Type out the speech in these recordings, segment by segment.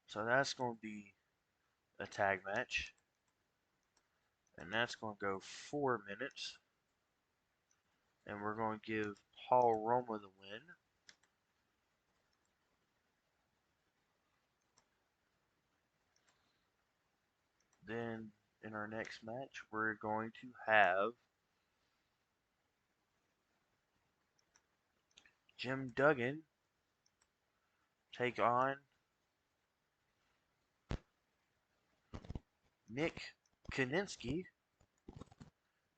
So that's going to be a tag match. And that's going to go 4 minutes. And we're going to give Paul Roma the win. Then in our next match, we're going to have Jim Duggan take on Nick Kaninsky,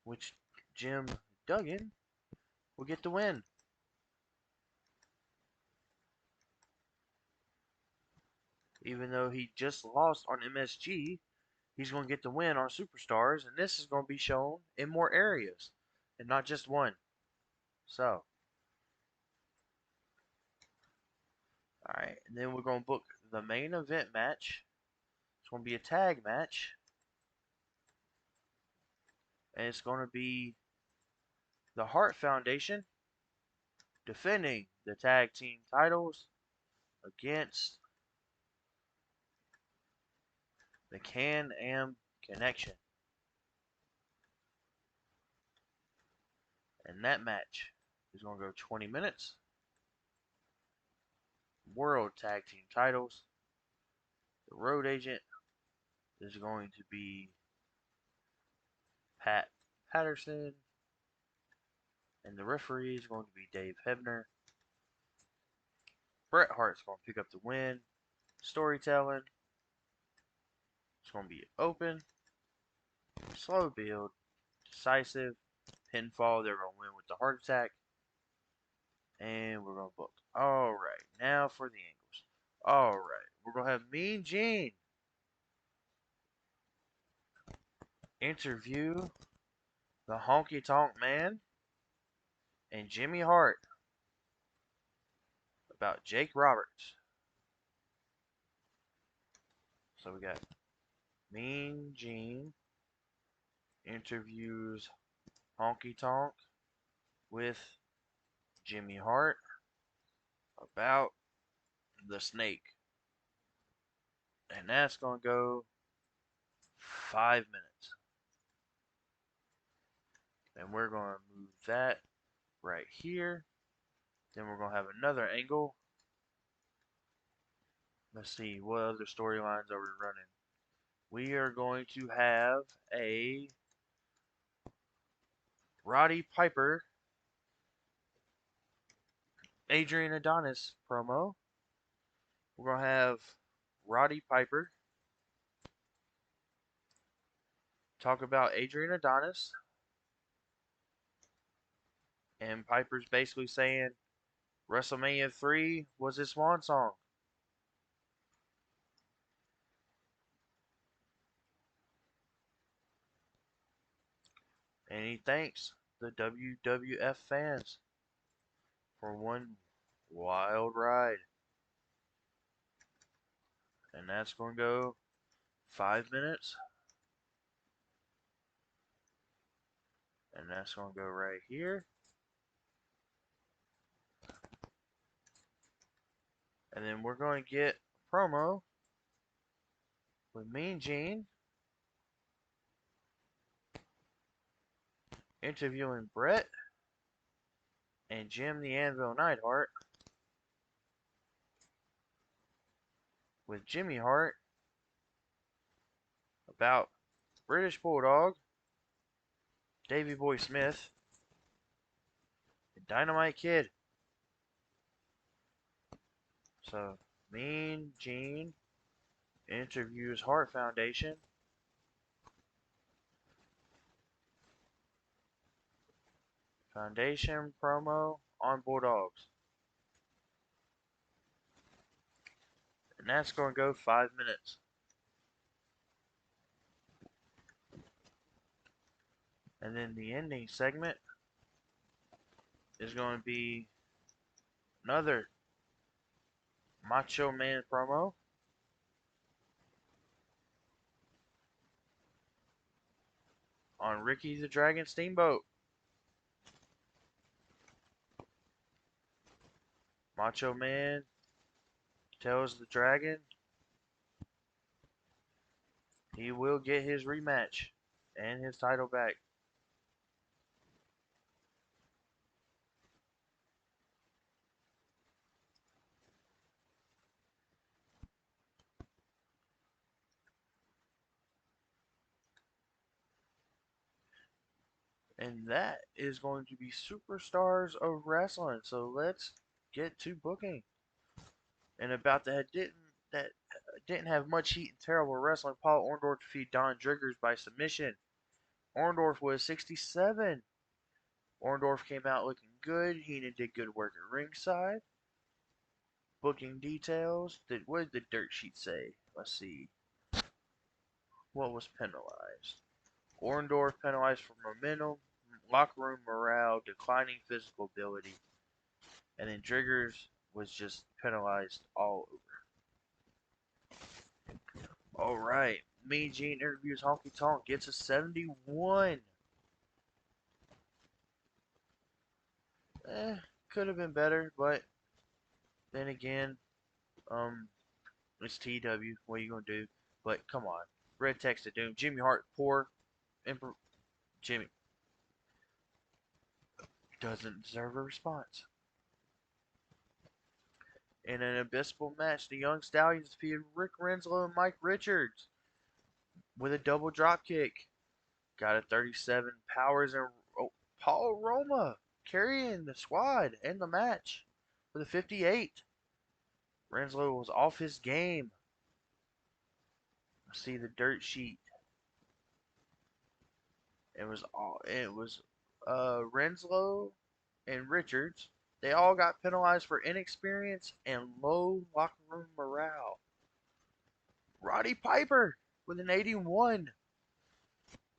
which Jim Duggan will get the win. Even though he just lost on MSG, he's going to get the win on Superstars, and this is going to be shown in more areas and not just one. So, alright, and then we're going to book the main event match. It's going to be a tag match, and it's going to be the Hart Foundation defending the tag team titles against the Can-Am Connection. And that match is going to go 20 minutes. World Tag Team titles. The road agent is going to be Pat Patterson. And the referee is going to be Dave Hebner. Bret Hart's going to pick up the win. Storytelling. It's going to be open. Slow build. Decisive. Pinfall. They're going to win with the heart attack. And we're going to book. Alright, now for the angles. Alright, we're going to have Mean Gene interview the Honky Tonk Man and Jimmy Hart about Jake Roberts. So we got Mean Gene interviews Honky Tonk with Jimmy Hart about the snake. And that's going to go 5 minutes. And we're going to move that right here. Then we're going to have another angle. Let's see, what other storylines are we running? We are going to have a Roddy Piper, Adrian Adonis promo. We're going to have Roddy Piper talk about Adrian Adonis. And Piper's basically saying WrestleMania 3 was his swan song. And he thanks the WWF fans for one wild ride. And that's going to go 5 minutes. And that's going to go right here. And then we're going to get a promo with Mean Gene interviewing Bret and Jim the Anvil Neidhart with Jimmy Hart about British Bulldog, Davey Boy Smith, and Dynamite Kid. So, Mean Gene interviews Hart Foundation. Foundation promo on Bulldogs. And that's going to go 5 minutes. And then the ending segment is going to be another Macho Man promo. On Ricky the Dragon Steamboat. Macho Man tells the Dragon He will get his rematch and his title back. And that is going to be Superstars of Wrestling. So let's get to booking. And about that didn't have much heat and terrible wrestling. Paul Orndorff defeated Don Driggers by submission. Orndorff was 67. Orndorff came out looking good. Heenan did good work at ringside. Booking details. What did the dirt sheet say? Let's see. What was penalized? Orndorff penalized for momentum, locker room morale, declining physical ability, and then Driggers was just penalized all over. All right, Mean Gene interviews Honky Tonk, gets a 71. Eh, could have been better, but then again, um, it's TW. What are you gonna do? But come on, Red Text of Doom, Jimmy Hart, poor, Jimmy doesn't deserve a response. In an abysmal match, the Young Stallions defeated Rick Renslow and Mike Richards with a double drop kick. Got a 37 powers and Paul Roma carrying the squad and the match with a 58. Renslow was off his game. See the dirt sheet. It was Renslow and Richards. They all got penalized for inexperience and low locker room morale. Roddy Piper with an 81.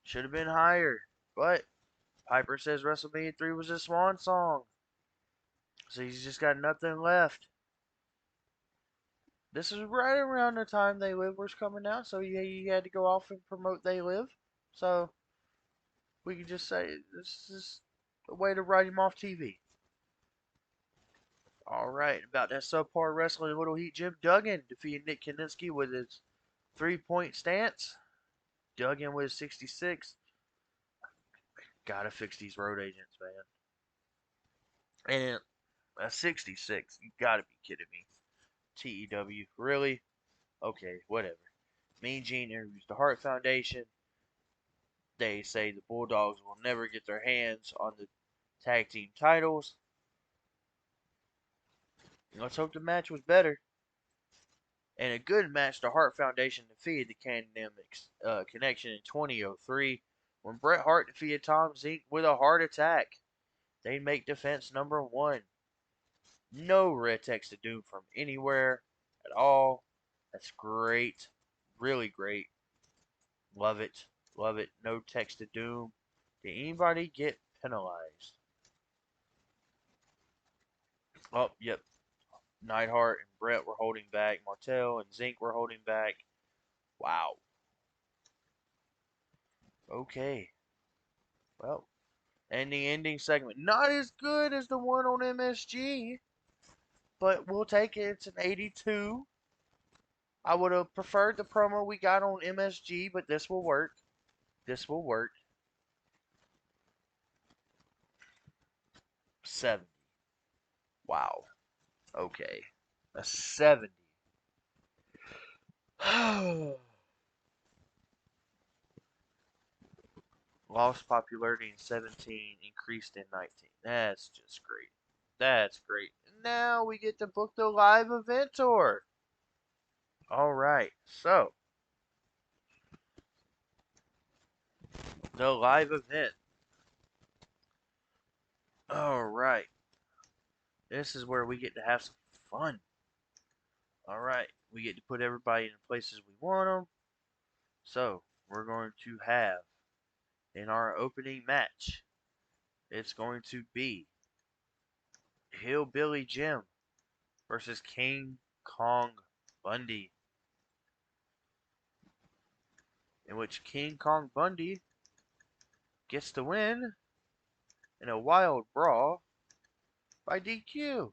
Should have been higher, but Piper says WrestleMania 3 was his swan song. So he's just got nothing left. This is right around the time They Live was coming out, so he had to go off and promote They Live. So we could just say this is a way to write him off TV. Alright, about that subpar wrestling Little Heat, Jim Duggan defeated Nick Kiniski with his 3-point stance. Duggan with 66. Gotta fix these road agents, man. And a 66. You gotta be kidding me. TEW. Really? Okay, whatever. Mean Gene interviews the Hart Foundation. They say the Bulldogs will never get their hands on the tag team titles. Let's hope the match was better. And a good match, the Hart Foundation defeated the Connection in 2003 when Bret Hart defeated Tom Zink with a heart attack. They make defense number 1. No red text of doom from anywhere at all. That's great. Really great. Love it. Love it. No text of doom. Did anybody get penalized? Oh, yep. Neidhart and Brett were holding back. Martel and Zink were holding back. Wow. Okay. Well, and the ending segment. Not as good as the one on MSG, but we'll take it. It's an 82. I would have preferred the promo we got on MSG, but this will work. This will work. 70. Wow. Okay. A 70. Lost popularity in 17, increased in 19. That's just great. That's great. Now we get to book the live event tour. All right. So, the live event. All right. This is where we get to have some fun. All right. We get to put everybody in the places we want them. So, we're going to have in our opening match, it's going to be Hillbilly Jim versus King Kong Bundy, in which King Kong Bundy gets the win in a wild brawl by DQ.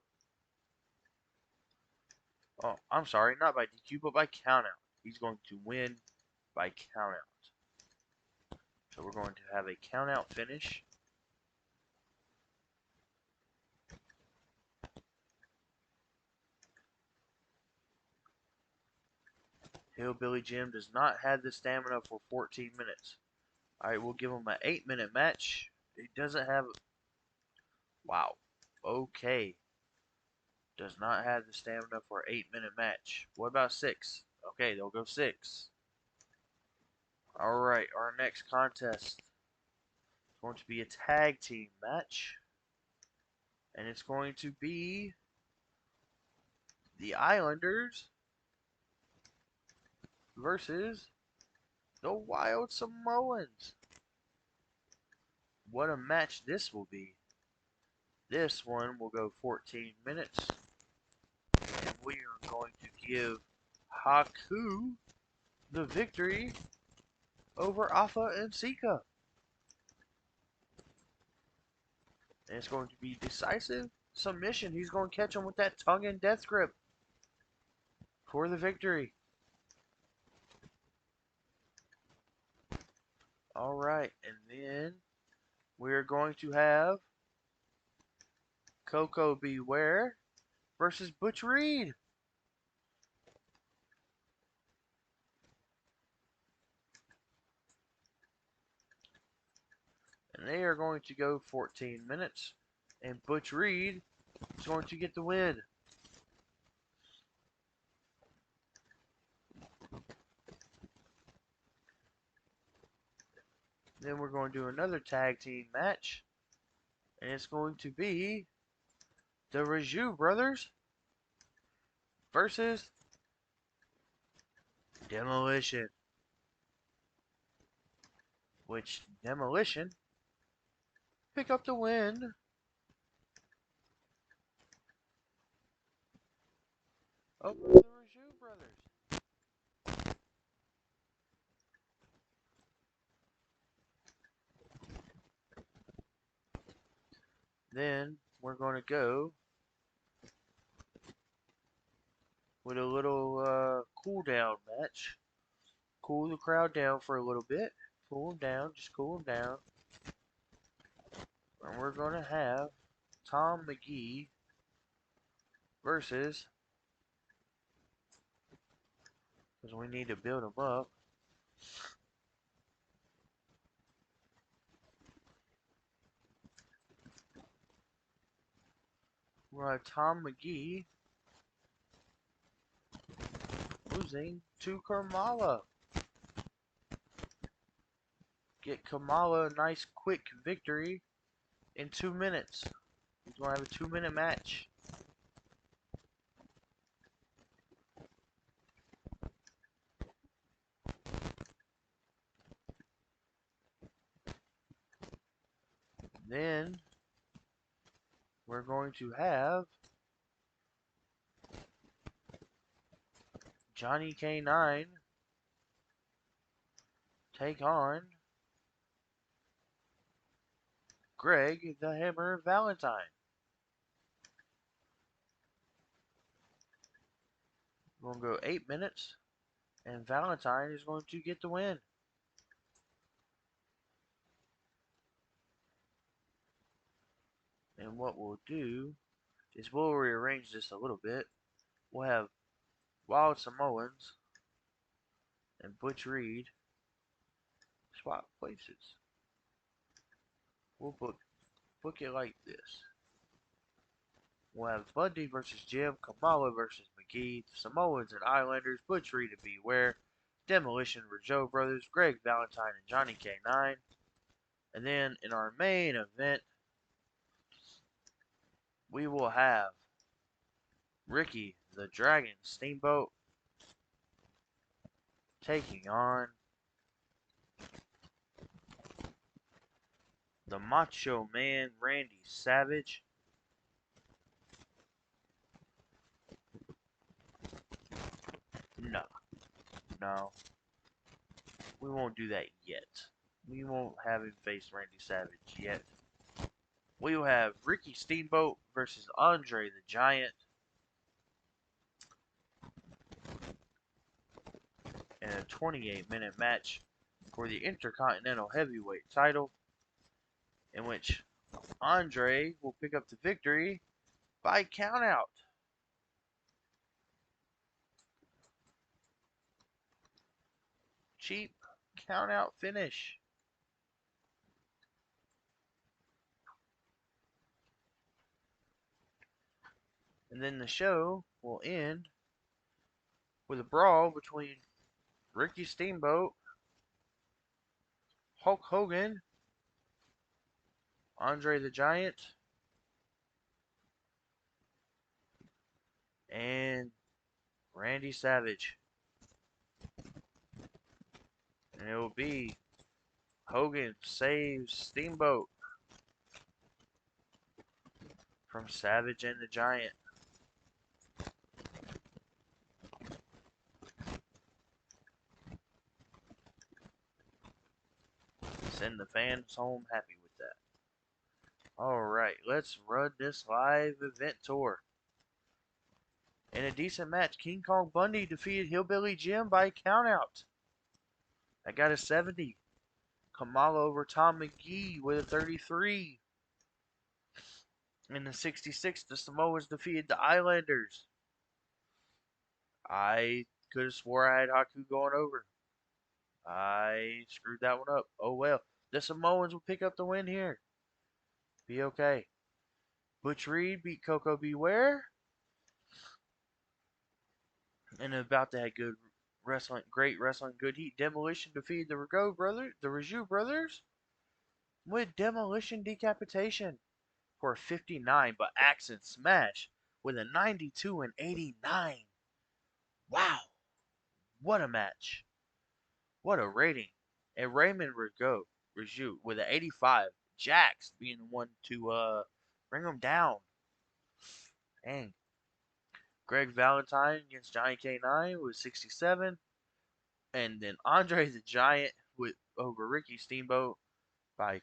Oh, I'm sorry, not by DQ, but by countout. He's going to win by countout. So we're going to have a countout finish. Hillbilly Jim does not have the stamina for 14 minutes. Alright, we'll give him an 8-minute match. He doesn't have... Wow. Okay. Does not have the stamina for an 8-minute match. What about 6? Okay, they'll go 6. Alright, our next contest is going to be a tag team match. And it's going to be the Islanders versus the Wild Samoans. What a match this will be. This one will go 14 minutes. And we are going to give Haku the victory over Alpha and Sika. And it's going to be decisive submission. He's going to catch him with that tongue and death grip for the victory. Alright, and then we're going to have Coco Beware versus Butch Reed. And they are going to go 14 minutes. And Butch Reed is going to get the win. Then we're going to do another tag team match. And it's going to be the Raju brothers versus Demolition. Which Demolition pick up the win. Over the Raju brothers. Then we're going to go with a little cool down match. Cool the crowd down for a little bit. Cool them down, just cool them down. And we're going to have Tom McGee versus, because we need to build them up. We'll have Tom McGee losing to Kamala. Get Kamala a nice quick victory in 2 minutes. He's going to have a 2-minute match. Then we're going to have Johnny K9 take on Greg the Hammer Valentine. We're going to go 8 minutes, and Valentine is going to get the win. And what we'll do is we'll rearrange this a little bit. We'll have Wild Samoans and Butch Reed swap places. We'll book it like this. We'll have Bundy versus Jim, Kamala versus McGee, Samoans and Islanders, Butch Reed and Beware, Demolition, Rougeau Brothers, Greg Valentine and Johnny K9. And then in our main event, we will have Ricky the Dragon Steamboat taking on the Macho Man Randy Savage. No. We won't do that yet. We won't have him face Randy Savage yet. We will have Ricky Steamboat versus Andre the Giant. in a 28-minute match for the Intercontinental Heavyweight title, in which Andre will pick up the victory by countout. Cheap countout finish. And then the show will end with a brawl between Ricky Steamboat, Hulk Hogan, Andre the Giant, and Randy Savage. And it will be Hogan saves Steamboat from Savage and the Giant. Send the fans home happy with that. Alright, let's run this live event tour. In a decent match, King Kong Bundy defeated Hillbilly Jim by countout. I got a 70. Kamala over Tom McGee with a 33. In the 66, the Samoans defeated the Islanders. I could have swore I had Haku going over. I screwed that one up. Oh well. The Samoans will pick up the win here. Be okay. Butch Reed beat Coco Beware. And about to have good wrestling, great wrestling, good heat. Demolition defeated the Rougeau brothers with Demolition Decapitation for a 59, but Axe and Smash with a 92 and 89. Wow, what a match! What a rating! And Raymond Rougeau with an 85. Jax being the one to bring him down. Dang. Greg Valentine against Johnny K9 with 67. And then Andre the Giant with over Ricky Steamboat by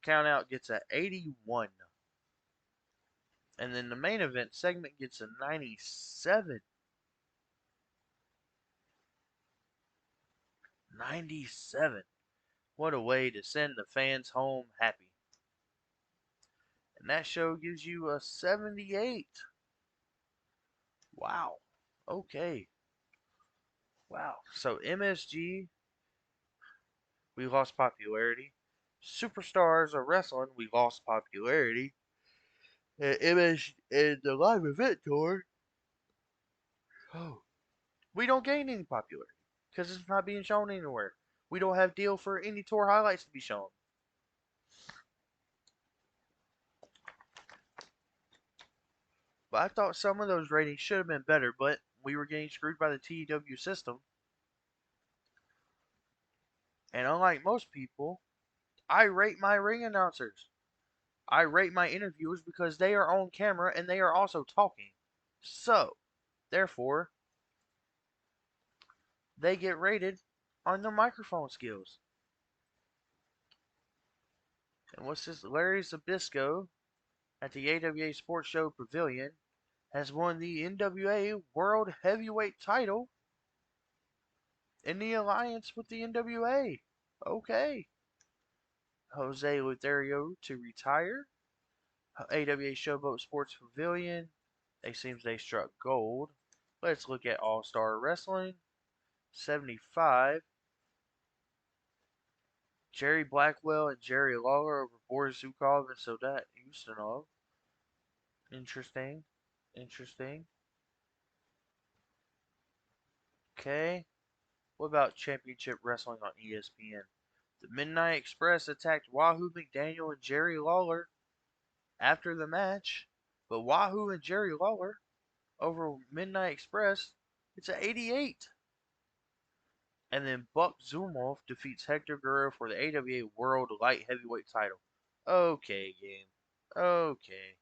countout gets a 81. And then the main event segment gets a 97. 97. What a way to send the fans home happy. And that show gives you a 78. Wow. Okay. Wow. So MSG, we lost popularity. Superstars of wrestling, we lost popularity. And MSG and the live event tour, oh, we don't gain any popularity because it's not being shown anywhere. We don't have deal for any tour highlights to be shown. But I thought some of those ratings should have been better, but we were getting screwed by the TEW system. And unlike most people, I rate my ring announcers. I rate my interviewers because they are on camera and they are also talking. So, therefore, they get rated on their microphone skills. And what's this? Larry Zbyszko at the AWA Sports Show Pavilion has won the NWA World Heavyweight title in the alliance with the NWA. Okay. Jose Lothario to retire. AWA Showboat Sports Pavilion. It seems they struck gold. Let's look at All Star Wrestling. 75. Jerry Blackwell and Jerry Lawler over Boris Zukov and Sodat Ustinov. Interesting. Interesting. Okay. What about Championship Wrestling on ESPN? The Midnight Express attacked Wahoo McDaniel and Jerry Lawler after the match, but Wahoo and Jerry Lawler over Midnight Express, it's an 88. And then Buck Zumhofe defeats Hector Guerrero for the AWA World Light Heavyweight title. Okay, game. Okay.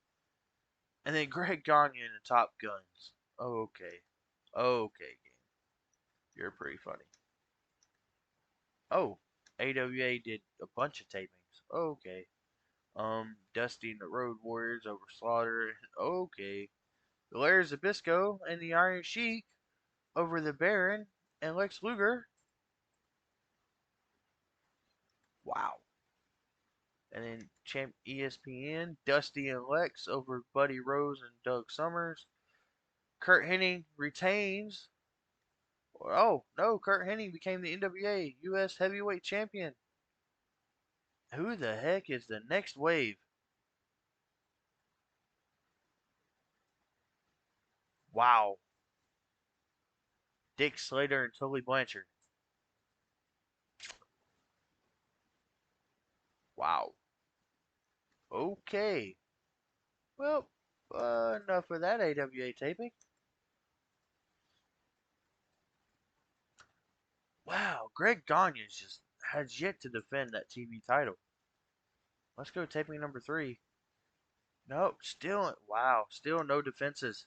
And then Greg Gagne and the Top Guns. Okay. Okay, game. You're pretty funny. Oh, AWA did a bunch of tapings. Okay. Dusty and the Road Warriors over Slaughter. Okay. Larry Zbyszko and the Iron Sheik over the Baron and Lex Luger. Wow. And then champ ESPN, Dusty and Lex over Buddy Rose and Doug Summers. Kurt Hennig retains. Oh, no, Kurt Hennig became the NWA US Heavyweight Champion. Who the heck is the next wave? Wow. Dick Slater and Tully Blanchard. Wow. Okay. Well, enough of that AWA taping. Wow, Greg Gagne just has yet to defend that TV title. Let's go taping number 3. Nope, still wow, still no defenses.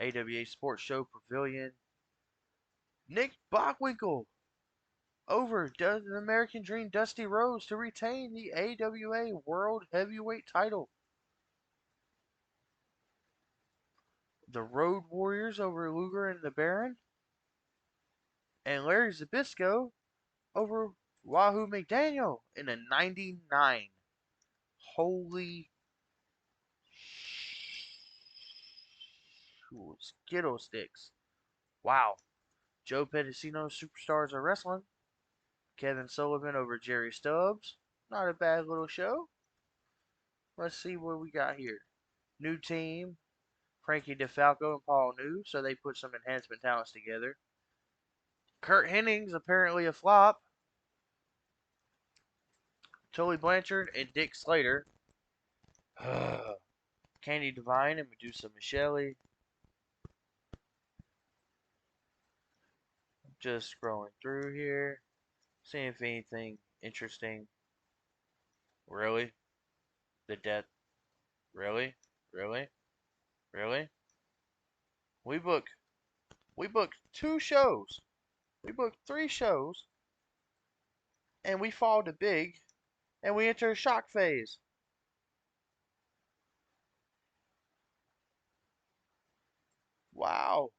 AWA Sports Show Pavilion. Nick Bockwinkel over does the American Dream Dusty Rhodes to retain the AWA World Heavyweight title. The Road Warriors over Luger and the Baron. And Larry Zbyszko over Wahoo McDaniel in a 99. Holy Skittle sticks. Wow. Joe Pedicino Superstars of Wrestling. Kevin Sullivan over Jerry Stubbs. Not a bad little show. Let's see what we got here. New team. Frankie DeFalco and Paul New. So they put some enhancement talents together. Kurt Hennig's apparently a flop. Tully Blanchard and Dick Slater. Candy Divine and Medusa Michele. Just scrolling through here. Seeing if anything interesting. Really? The death. Really? Really? Really? We booked 2 shows. We booked 3 shows. And we fall to big. And we enter a shock phase. Wow.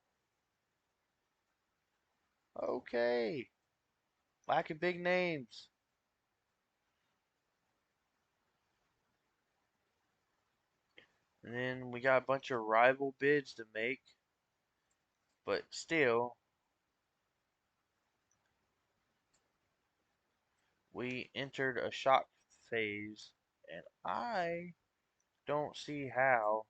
Okay. Lack of big names. And then we got a bunch of rival bids to make. But still, we entered a shock phase. And I don't see how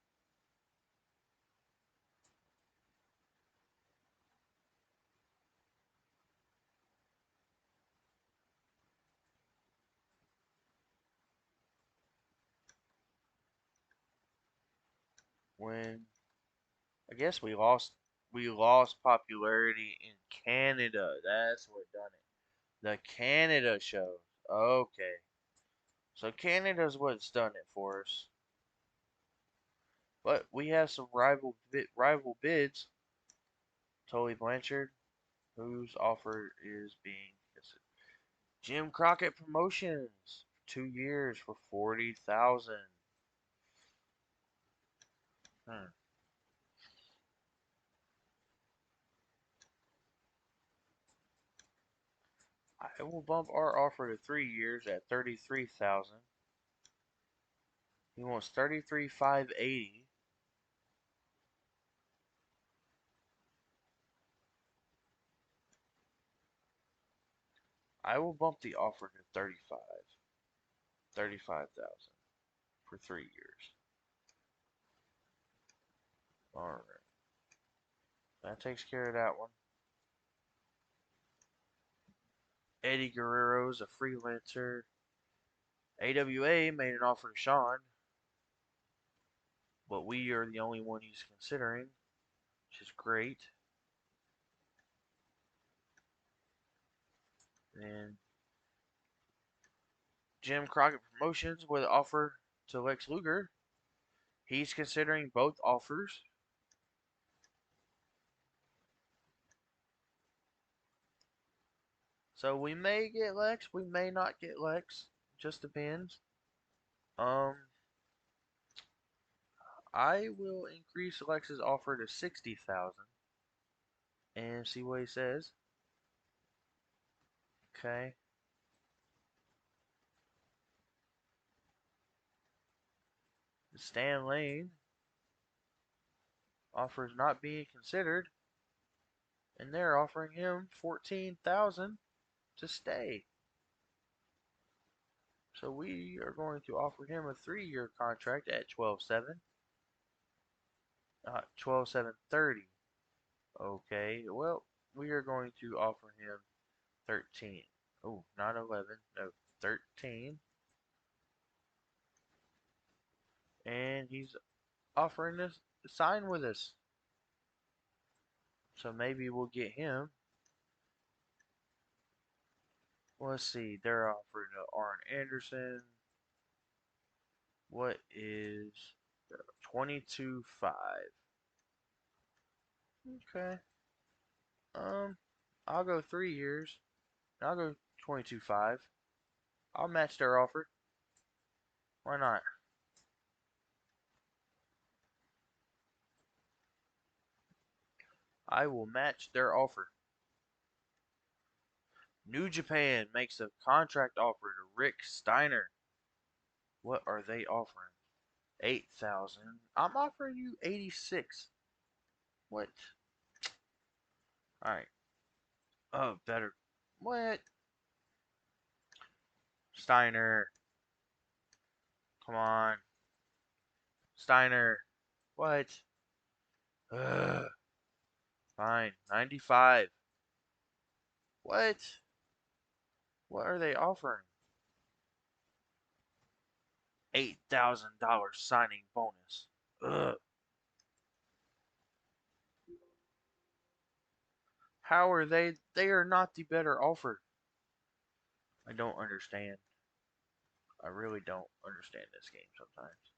when I guess we lost popularity in Canada. That's what done it. The Canada shows. Okay. So Canada's what's done it for us. But we have some rival bids. Tully Blanchard, whose offer is being considered. Jim Crockett Promotions, 2 years for 40,000. Hmm. I will bump our offer to 3 years at 33,000. He wants 33,580. I will bump the offer to 35,000 for 3 years. All right, that takes care of that one. Eddie Guerrero's a freelancer. AWA made an offer to Sean, but we are the only one he's considering, which is great. And Jim Crockett Promotions with an offer to Lex Luger. He's considering both offers. So we may get Lex, we may not get Lex. Just depends. Um, I will increase Lex's offer to 60,000. and see what he says. Okay. Stan Lane offers not being considered, and they're offering him 14,000 to stay. So we are going to offer him a 3-year contract at 12.7, 12.730. Okay, well, we are going to offer him 13. Oh, not 11, no, 13. And he's offering us to sign with us. So maybe we'll get him. Let's see, they're offering Arn Anderson. What is 22.5? Okay. I'll go 3 years. I'll go 22.5. I'll match their offer. Why not? I will match their offer. New Japan makes a contract offer to Rick Steiner. What are they offering? 8,000. I'm offering you 86. What? All right. Oh, better. What? Steiner. Come on. Steiner. What? Ugh. Fine. 95. What? What are they offering? $8,000 signing bonus. Ugh. How are they? They are not the better offer. I don't understand. I really don't understand this game sometimes.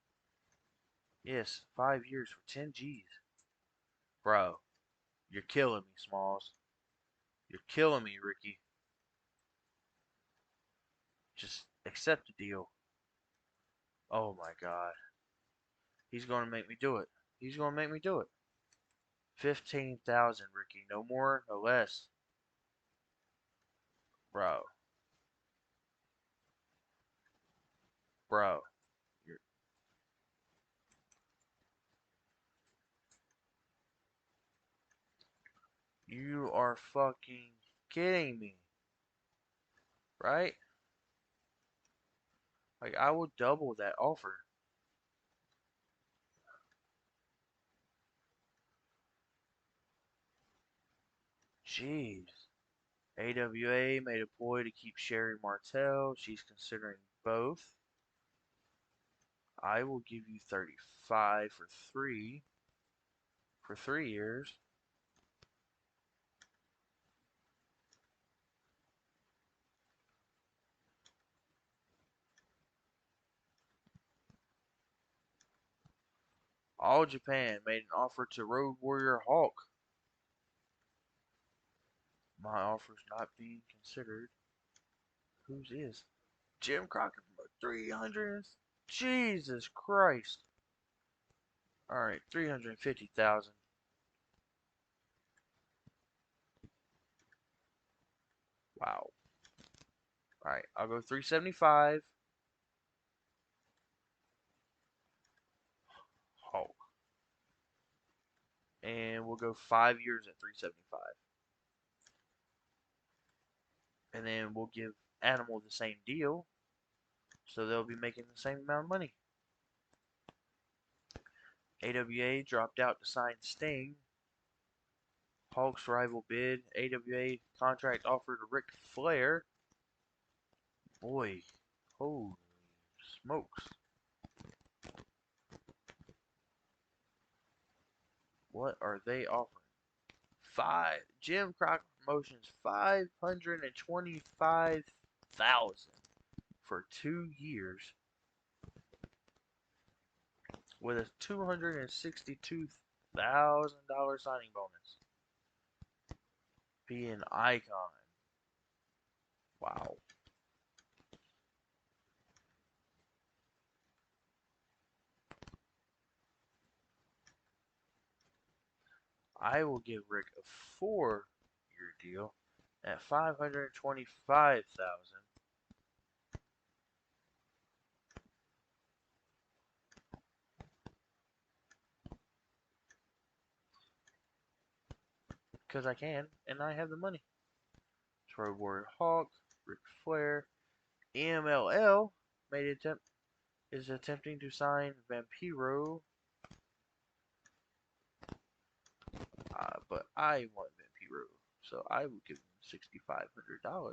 Yes, 5 years for 10 G's. Bro, you're killing me, Smalls. You're killing me, Ricky. Just accept the deal. Oh my god. He's gonna make me do it. He's gonna make me do it. 15,000, Ricky. No more, no less. Bro. Bro. You're, you are fucking kidding me. Right? Like, I will double that offer. Jeez. AWA made a ploy to keep Sherry Martel. She's considering both. I will give you 35 for 3 years. All Japan made an offer to Road Warrior Hulk. My offer's not being considered. Whose is? Jim Crockett for 300. Jesus Christ. Alright, 350,000. Wow. Alright, I'll go 375. Hulk. And we'll go 5 years at 375. And then we'll give Animal the same deal. So they'll be making the same amount of money. AWA dropped out to sign Sting. Hulk's rival bid. AWA contract offer to Ric Flair. Boy, holy smokes. What are they offering? Jim Crockett Promotions 525,000 for 2 years with a $262,000 signing bonus. Be an icon. Wow. I will give Rick a 4-year deal at 525,000 because I can and I have the money. It's Road Warrior Hawk, Ric Flair, EMLL made attempt is attempting to sign Vampiro, but I want Vampiro, so I will give him $6,500.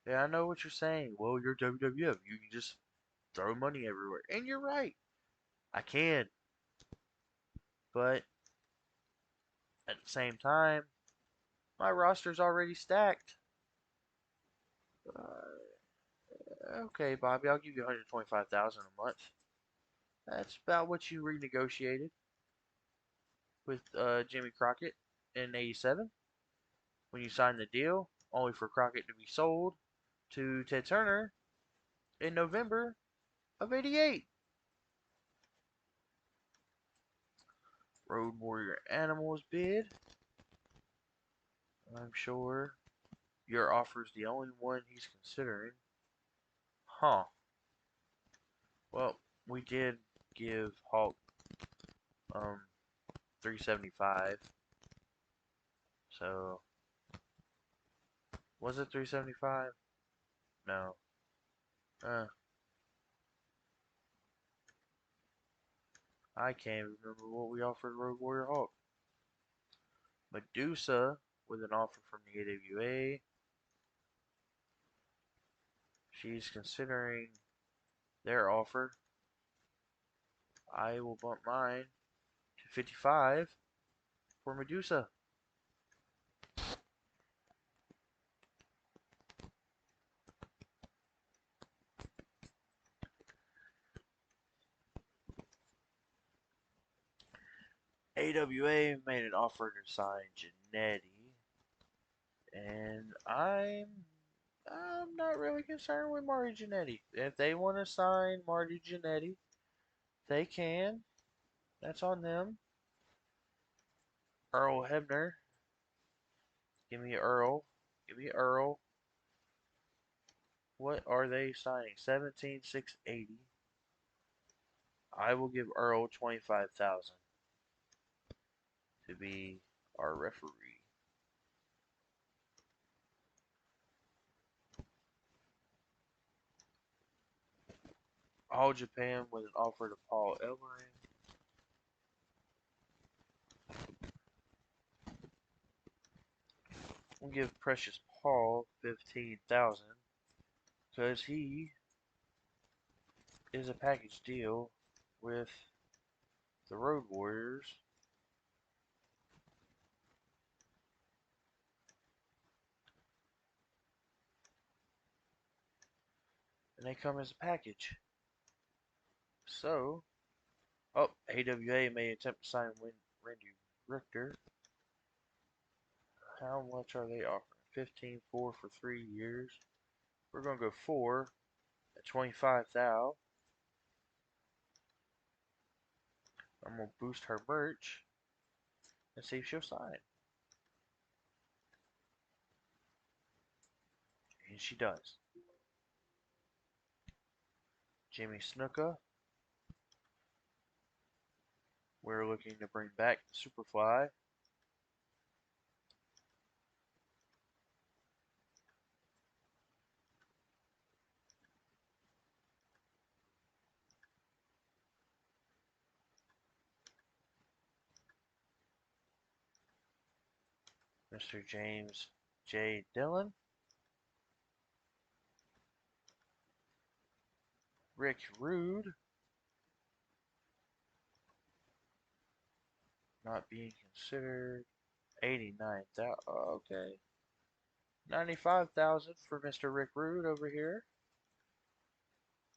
Yeah, I know what you're saying. Well, you're WWF. You can just throw money everywhere, and you're right. I can, but at the same time, my roster's already stacked. Okay, Bobby, I'll give you 125,000 a month. That's about what you renegotiated with Jimmy Crockett in '87 when you signed the deal, only for Crockett to be sold to Ted Turner in November of '88. Road Warrior Animals bid. I'm sure your offer's the only one he's considering. Huh. Well, we did give Hulk um 375. So was it 375? No. Uh, I can't remember what we offered Road Warrior Hulk. Medusa with an offer from the AWA. She's considering their offer. I will bump mine to 55 for Medusa. AWA made an offer to sign Janetti, and I'm not really concerned with Marty Jannetty. If they want to sign Marty Jannetty, they can. That's on them. Earl Hebner. Give me Earl. Give me Earl. What are they signing? 17,680. I will give Earl 25,000 to be our referee. All Japan with an offer to Paul Ellering. We'll give Precious Paul 15,000 because he is a package deal with the Road Warriors. And they come as a package. So, oh, AWA may attempt to sign Randy Richter. How much are they offering? 15, 4 for 3 years. We're gonna go 4 at 25,000. I'm gonna boost her merch and see if she'll sign. And she does. Jimmy Snuka. We're looking to bring back Superfly. Mr. James J. Dillon. Rick Rude. Not being considered. 89,000. Okay. 95,000 for Mr. Rick Rude over here.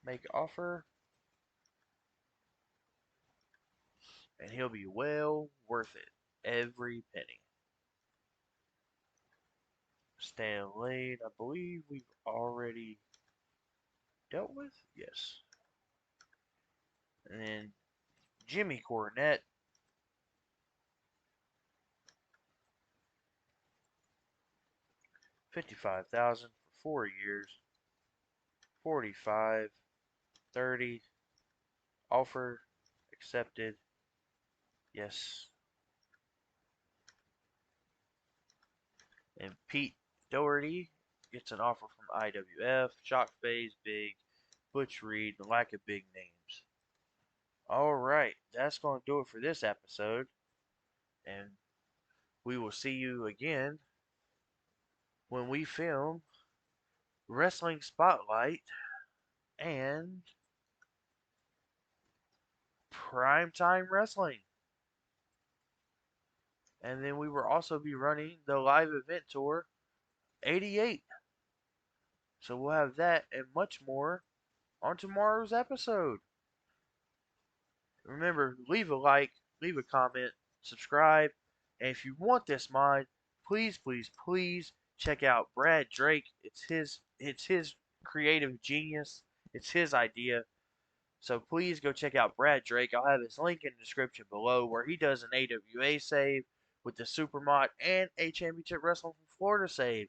Make offer. And he'll be well worth it. Every penny. Stan Lane, I believe we've already dealt with. Yes. And then Jimmy Cornette. $55,000 for 4 years. 45, 30, offer accepted. Yes. And Pete Doherty gets an offer from IWF. Shock Phase, Big, Butch Reed, and lack of big names. Alright, that's going to do it for this episode. And we will see you again when we film Wrestling Spotlight and Primetime Wrestling. And then we will also be running the live event tour 88. So we'll have that and much more on tomorrow's episode. Remember, leave a like, leave a comment, subscribe, and if you want this mod, please, please, please check out Brad Drake. It's his creative genius. It's his idea. So please go check out Brad Drake. I'll have his link in the description below where he does an AWA save with the Supermod and a Championship Wrestling from Florida save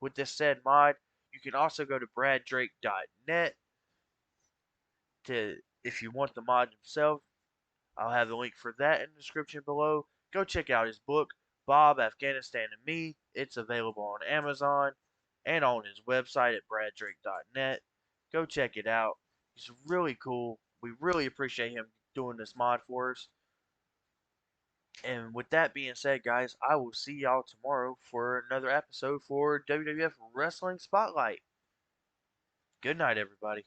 with this said mod. You can also go to braddrake.net to if you want the mod himself. I'll have the link for that in the description below. Go check out his book, Bob, Afghanistan, and Me. It's available on Amazon and on his website at braddrake.net. Go check it out. He's really cool. We really appreciate him doing this mod for us. And with that being said, guys, I will see y'all tomorrow for another episode for WWF Wrestling Spotlight. Good night, everybody.